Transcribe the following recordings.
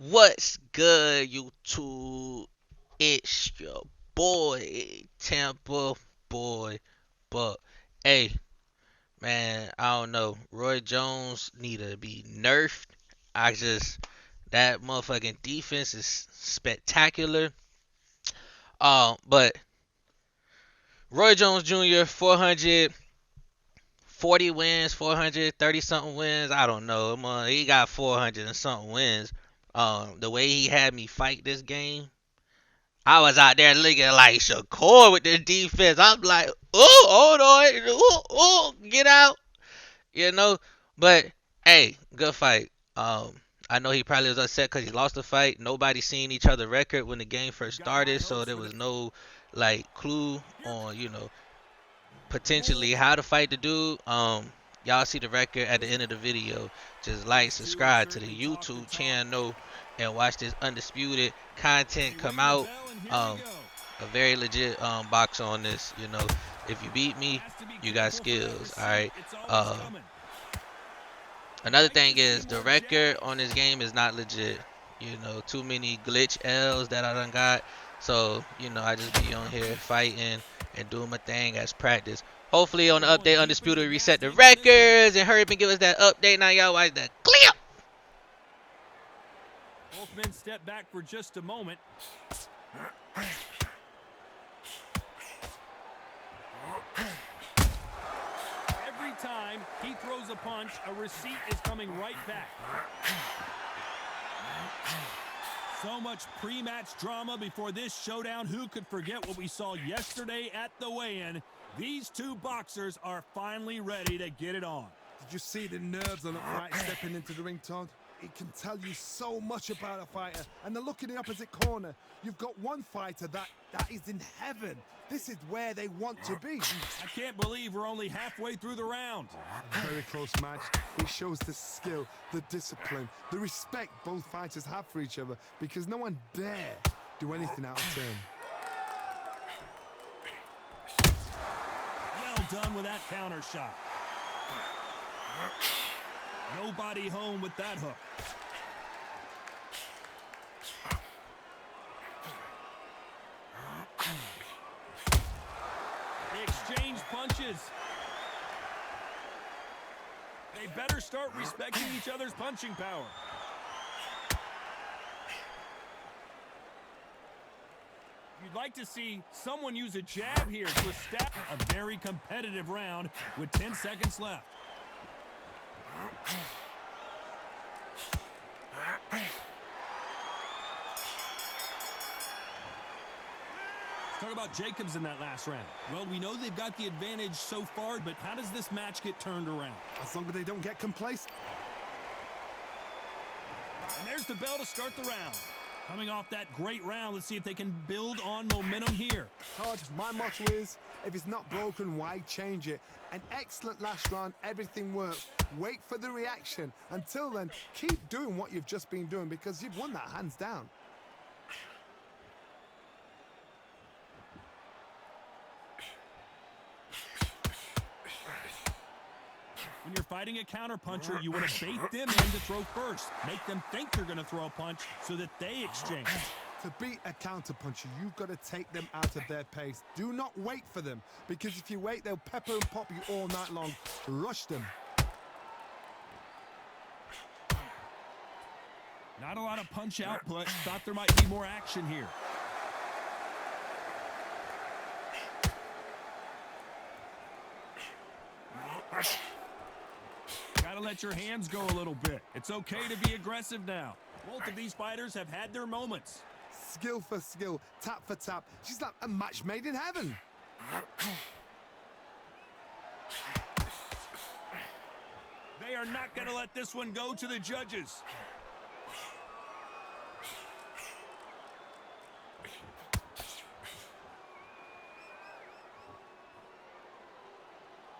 What's good, YouTube? It's your boy, Tampa Boy Buck. Hey, man, I don't know. Roy Jones need to be nerfed. That motherfucking defense is spectacular. But Roy Jones Jr., 440 wins, 430 something wins. I don't know. He got 400 and something wins. The way he had me fight this game, I was out there looking like Shakur with the defense. I'm like, oh, hold on, get out, you know. But hey, good fight. I know he probably was upset because he lost the fight. Nobody seen each other record when the game first started, so there was no like clue on potentially how to fight the dude. Y'all see the record at the end of the video. Just like, subscribe to the YouTube channel, and watch this undisputed content come out. Um, a very legit box on this. If you beat me, you got skills. All right. Another thing is the record on this game is not legit. Too many glitch L's that I done got. So, I just be on here fighting and doing my thing as practice. Hopefully on the update, Undisputed reset the records and hurry up and give us that update. Now y'all watch that clip. Both men step back for just a moment. Every time he throws a punch, a receipt is coming right back. So much pre-match drama before this showdown. Who could forget what we saw yesterday at the weigh-in? These two boxers are finally ready to get it on. Did you see the nerves on a fight stepping into the ring, Todd? It can tell you so much about a fighter. And the look in the opposite corner, you've got one fighter that is in heaven. This is where they want to be. I can't believe we're only halfway through the round. Very close match. It shows the skill, the discipline, the respect both fighters have for each other, because no one dare do anything out of turn. Well done with that counter shot. Nobody home with that hook. They exchange punches. They better start respecting each other's punching power. You'd like to see someone use a jab here to establish a very competitive round with 10 seconds left. Let's talk about Jacobs in that last round. Well, we know they've got the advantage so far, but how does this match get turned around? As long as they don't get complacent. And there's the bell to start the round. Coming off that great round, let's see if they can build on momentum here. Todd, my motto is, if it's not broken, why change it? An excellent last round, everything works. Wait for the reaction. Until then, keep doing what you've just been doing, because you've won that hands down. When you're fighting a counterpuncher, you want to bait them in to throw first. Make them think you're going to throw a punch so that they exchange. To beat a counterpuncher, you've got to take them out of their pace. Do not wait for them, because if you wait, they'll pepper and pop you all night long. Rush them. Not a lot of punch output. Thought there might be more action here. Gotta let your hands go a little bit. It's okay to be aggressive now. Both of these fighters have had their moments. Skill for skill, tap for tap. She's like a match made in heaven. They are not gonna let this one go to the judges.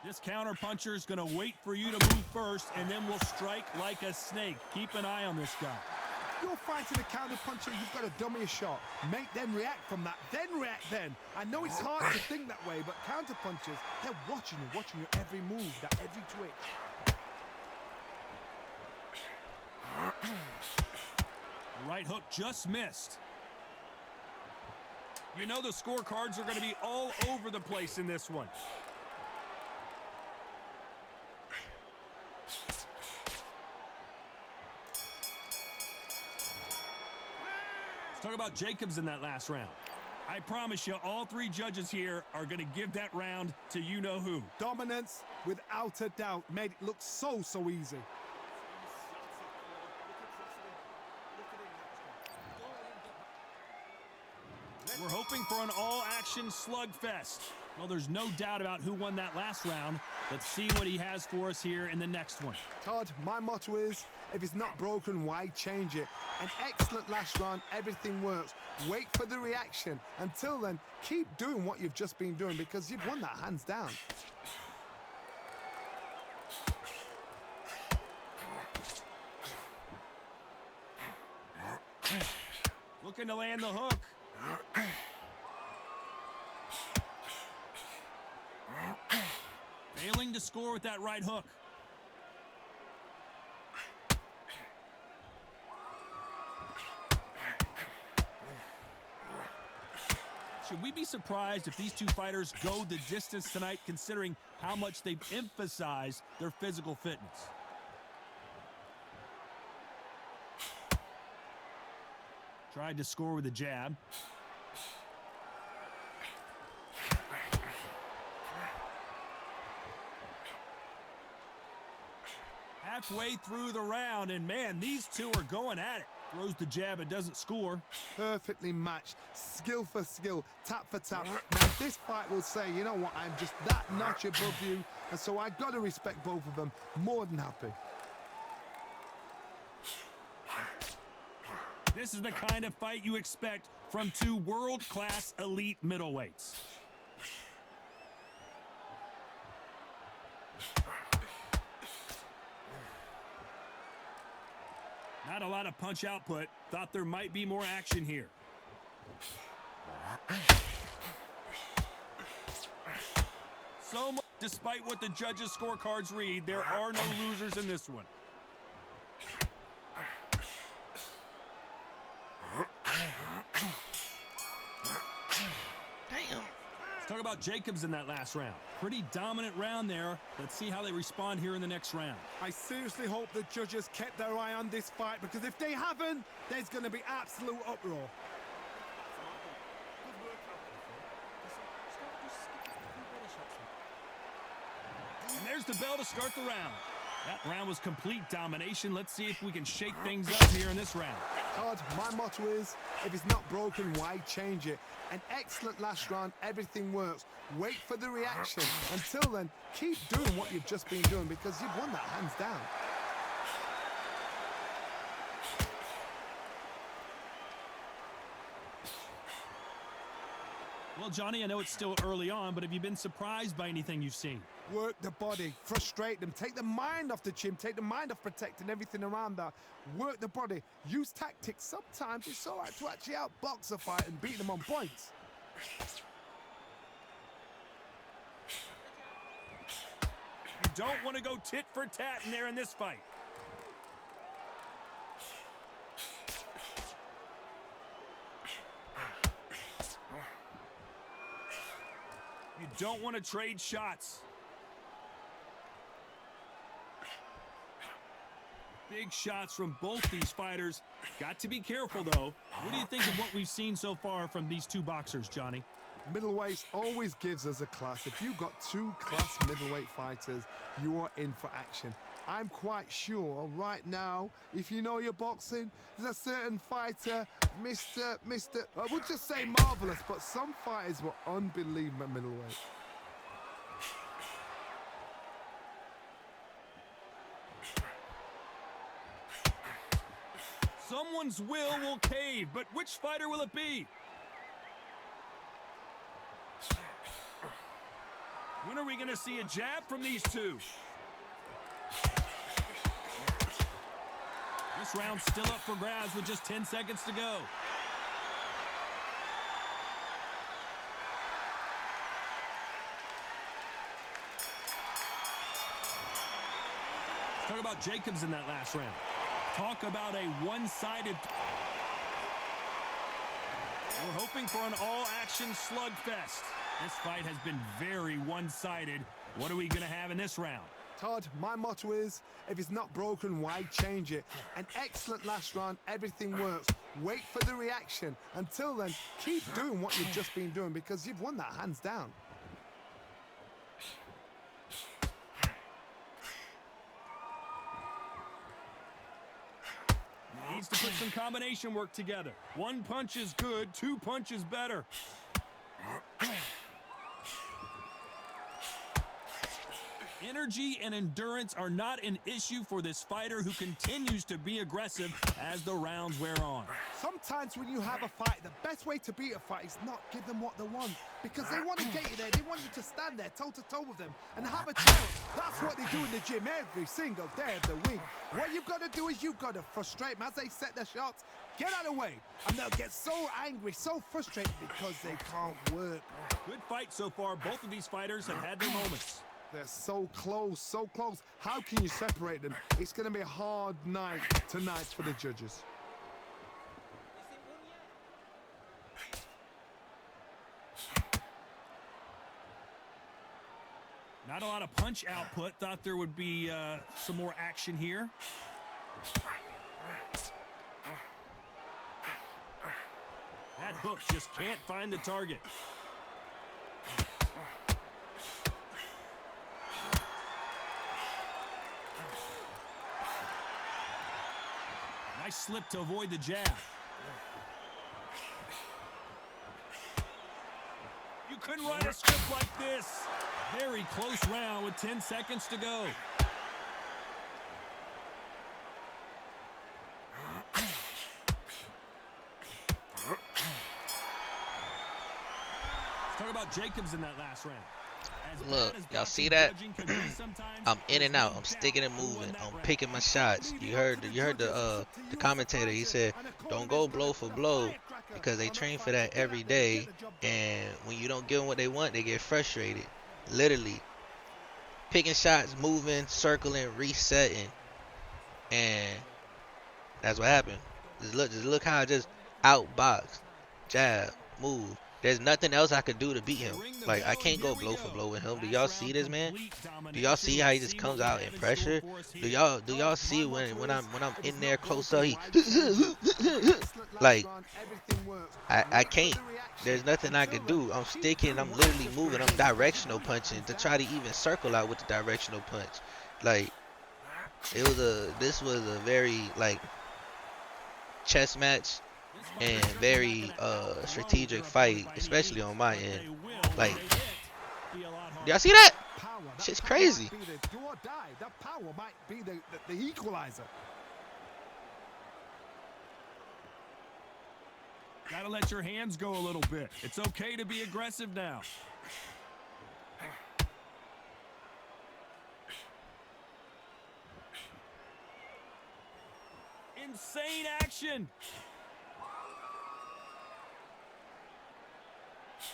This counterpuncher is going to wait for you to move first, and then will strike like a snake. Keep an eye on this guy. You're fighting a counterpuncher, you've got to dummy a shot. Make them react from that, then react then. I know it's hard to think that way, but counterpunchers, they're watching your every move, that every twitch. right hook just missed. You know the scorecards are going to be all over the place in this one. Let's talk about Jacobs in that last round. I promise you, all three judges here are going to give that round to you-know-who. Dominance, without a doubt, made it look so easy. We're hoping for an all-action slugfest. Well, there's no doubt about who won that last round. Let's see what he has for us here in the next one. Todd, my motto is, if it's not broken, why change it? An excellent last round, everything works. Wait for the reaction. Until then, keep doing what you've just been doing because you've won that hands down. Looking to land the hook. Failing to score with that right hook. Should we be surprised if these two fighters go the distance tonight, considering how much they've emphasized their physical fitness? Tried to score with a jab. Halfway through the round, and man, these two are going at it. Throws the jab, it doesn't score. Perfectly matched, skill for skill, tap for tap. Now this fight will say, you know what, I'm just that notch above you, and so I got to respect both of them. More than happy. This is the kind of fight you expect from two world-class elite middleweights. Not a lot of punch output. Thought there might be more action here. So much, despite what the judges' scorecards read, there are no losers in this one. Damn. Let's talk about Jacobs in that last round. Pretty dominant round there. Let's see how they respond here in the next round. I seriously hope the judges kept their eye on this fight because if they haven't, there's going to be absolute uproar. And there's the bell to start the round. That round was complete domination. Let's see if we can shake things up here in this round. Todd, my motto is, if it's not broken, why change it? An excellent last round, everything works. Wait for the reaction. Until then, keep doing what you've just been doing because you've won that hands down. Well, Johnny, I know it's still early on, but have you been surprised by anything you've seen? Work the body, frustrate them, take the mind off the chin, take the mind off protecting everything around that. Work the body, use tactics. Sometimes it's all right to actually outbox a fight and beat them on points. You don't want to go tit for tat in there in this fight. You don't want to trade shots. Big shots from both these fighters. Got to be careful, though. What do you think of what we've seen so far from these two boxers, Johnny? Middleweight always gives us a class. If you've got two class middleweight fighters, you are in for action. I'm quite sure right now, if you know your boxing, there's a certain fighter, Mr. I would just say marvelous, but some fighters were unbelievable at middleweight. Someone's will cave, but which fighter will it be? When are we going to see a jab from these two? This round's still up for grabs with just 10 seconds to go. Let's talk about Jacobs in that last round. Talk about a one-sided... We're hoping for an all-action slugfest. This fight has been very one-sided. What are we going to have in this round? Todd, my motto is, if it's not broken, why change it? An excellent last round, everything works. Wait for the reaction. Until then, keep doing what you've just been doing because you've won that hands down. Needs to put some combination work together. One punch is good, two punches better. Energy and endurance are not an issue for this fighter who continues to be aggressive as the rounds wear on. Sometimes when you have a fight, the best way to beat a fight is not give them what they want. Because they want to get you there. They want you to stand there toe-to-toe with them and have a challenge. That's what they do in the gym every single day of the week. What you've got to do is you've got to frustrate them as they set their shots. Get out of the way. And they'll get so angry, so frustrated because they can't work. Good fight so far. Both of these fighters have had their moments. They're so close, so close. How can you separate them? It's going to be a hard night tonight for the judges. Not a lot of punch output. Thought there would be some more action here. That hook just can't find the target. Nice slip to avoid the jab. You couldn't write a script like this. Very close round with 10 seconds to go. Let's talk about Jacobs in that last round. Look, y'all see that? I'm in and out. I'm sticking and moving. I'm picking my shots. You heard the commentator. He said, "Don't go blow for blow," because they train for that every day. And when you don't give them what they want, they get frustrated. Literally, picking shots, moving, circling, resetting, and that's what happened. Just look how I just outboxed, jab, move. There's nothing else I could do to beat him. Like, I can't go blow for blow with him. Do y'all see this, man? Do y'all see how he just comes out in pressure? Do y'all see when I'm in there close up, he like, I can't. There's nothing I can do. I'm sticking, I'm literally moving, I'm directional punching to try to even circle out with the directional punch. Like, this was a very, like, chess match and very strategic fight, especially on my end. Like, y'all see that? Shit's crazy. That power might be the equalizer. Gotta let your hands go a little bit. It's okay to be aggressive now. Insane action.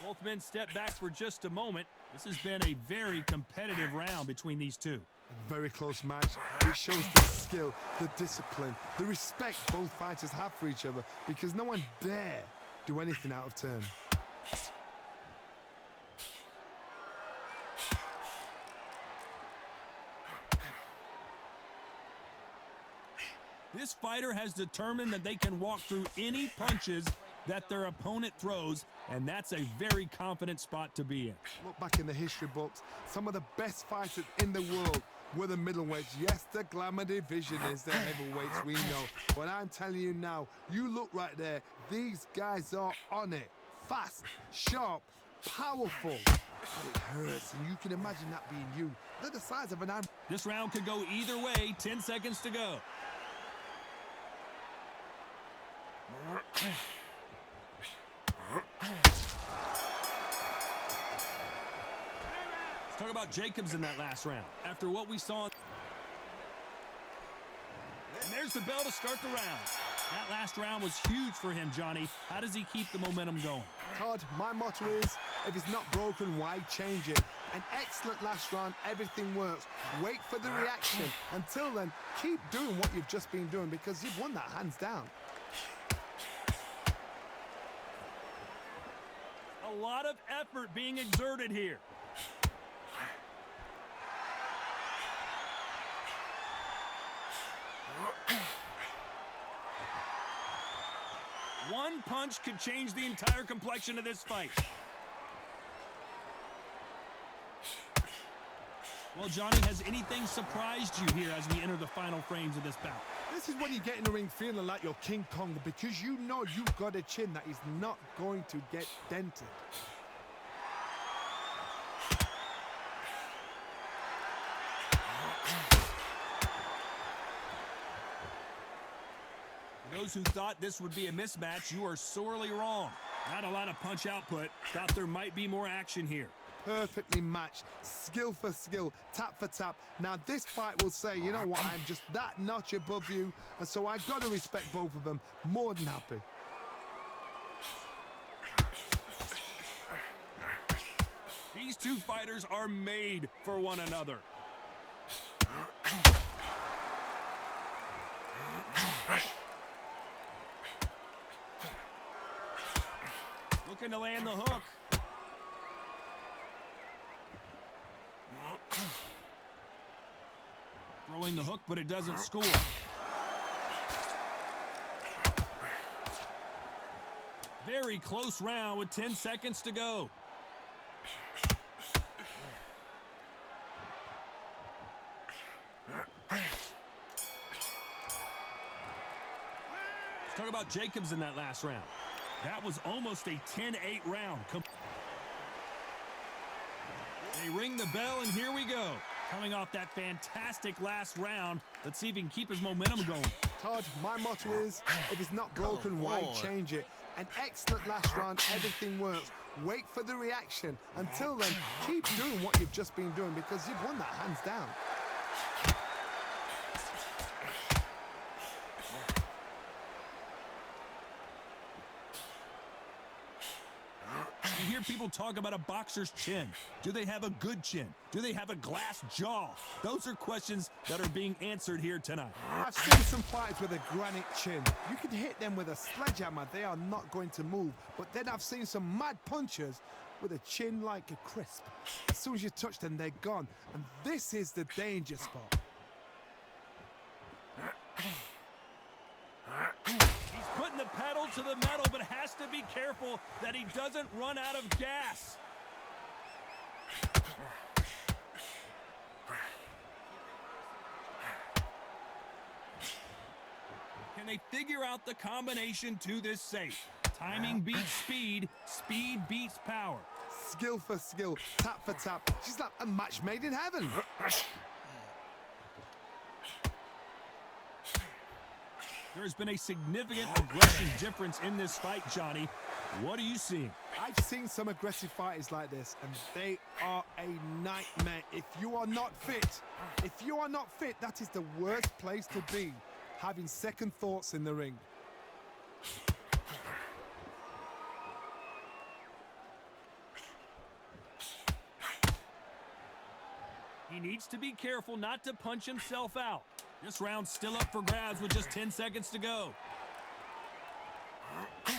Both men step back for just a moment. This has been a very competitive round between these two. A very close match. It shows the skill, the discipline, the respect both fighters have for each other because no one dare do anything out of turn. This fighter has determined that they can walk through any punches that their opponent throws, and that's a very confident spot to be in. Look back in the history books, some of the best fighters in the world were the middleweights. Yes, the glamour division is the heavyweights, we know. But I'm telling you now, you look right there, these guys are on it. Fast, sharp, powerful. But it hurts, and you can imagine that being you. They're the size of an arm. This round could go either way. 10 seconds to go. Let's talk about Jacobs in that last round. After what we saw. And there's the bell to start the round. That last round was huge for him, Johnny. How does he keep the momentum going? Todd, my motto is, if it's not broken, why change it? An excellent last round, everything works. Wait for the reaction. Until then, keep doing what you've just been doing because you've won that hands down. A lot of effort being exerted here. One punch could change the entire complexion of this fight. Well, Johnny, has anything surprised you here as we enter the final frames of this bout? This is when you get in the ring feeling like you're King Kong, because you know you've got a chin that is not going to get dented. Those who thought this would be a mismatch, you are sorely wrong. Not a lot of punch output. Thought there might be more action here. Perfectly matched, skill for skill, tap for tap. Now this fight will say, you know what, I'm just that notch above you, and so I've got to respect both of them. More than happy. These two fighters are made for one another. Looking to land the hook. Throwing the hook, but it doesn't score. Very close round with 10 seconds to go. Let's talk about Jacobs in that last round. That was almost a 10-8 round. They ring the bell, and here we go. Coming off that fantastic last round, let's see if he can keep his momentum going. Todd, my motto is, if it's not broken, why change it? An excellent last round, everything works. Wait for the reaction. Until then, keep doing what you've just been doing, because you've won that hands down. You hear people talk about a boxer's chin. Do they have a good chin? Do they have a glass jaw? Those are questions that are being answered here tonight. I've seen some fighters with a granite chin. You can hit them with a sledgehammer, they are not going to move. But then I've seen some mad punchers with a chin like a crisp. As soon as you touch them, they're gone. And this is the danger spot. He's putting the pedal to the metal, but has to be careful that he doesn't run out of gas. Can they figure out the combination to this safe? Timing beats speed, speed beats power. Skill for skill, tap for tap. She's like a match made in heaven. There's been a significant aggression difference in this fight, Johnny. What are you seeing? I've seen some aggressive fighters like this, and they are a nightmare. If you are not fit, that is the worst place to be, having second thoughts in the ring. He needs to be careful not to punch himself out. This round's still up for grabs with just 10 seconds to go. A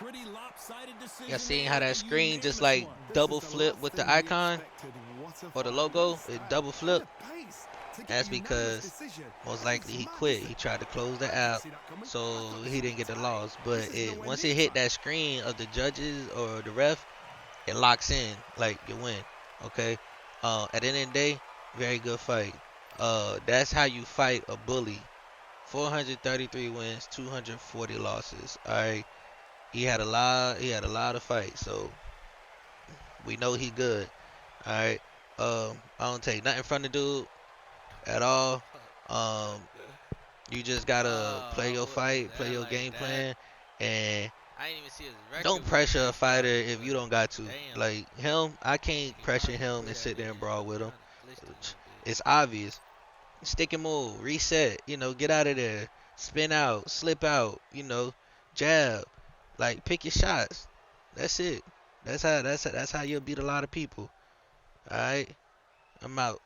pretty lopsided decision. Y'all seen how that screen just like double flip with the icon or the logo? It double flip. That's because most likely he quit. He tried to close the app, so he didn't get the loss. But once it hit that screen of the judges or the ref, it locks in like you win. Okay. At the end of the day, very good fight. That's how you fight a bully. 433 wins, 240 losses. All right. He had a lot of fights, so we know he good. All right. I don't take nothing from the dude at all. You just gotta play your fight, play your game plan, and I didn't even see his record. Don't pressure a fighter if you don't got to. Like him, I can't pressure him and sit there and brawl with him. It's obvious. Stick and move, reset, get out of there, spin out, slip out, jab. Like pick your shots. That's it. That's how you'll beat a lot of people. Alright? I'm out.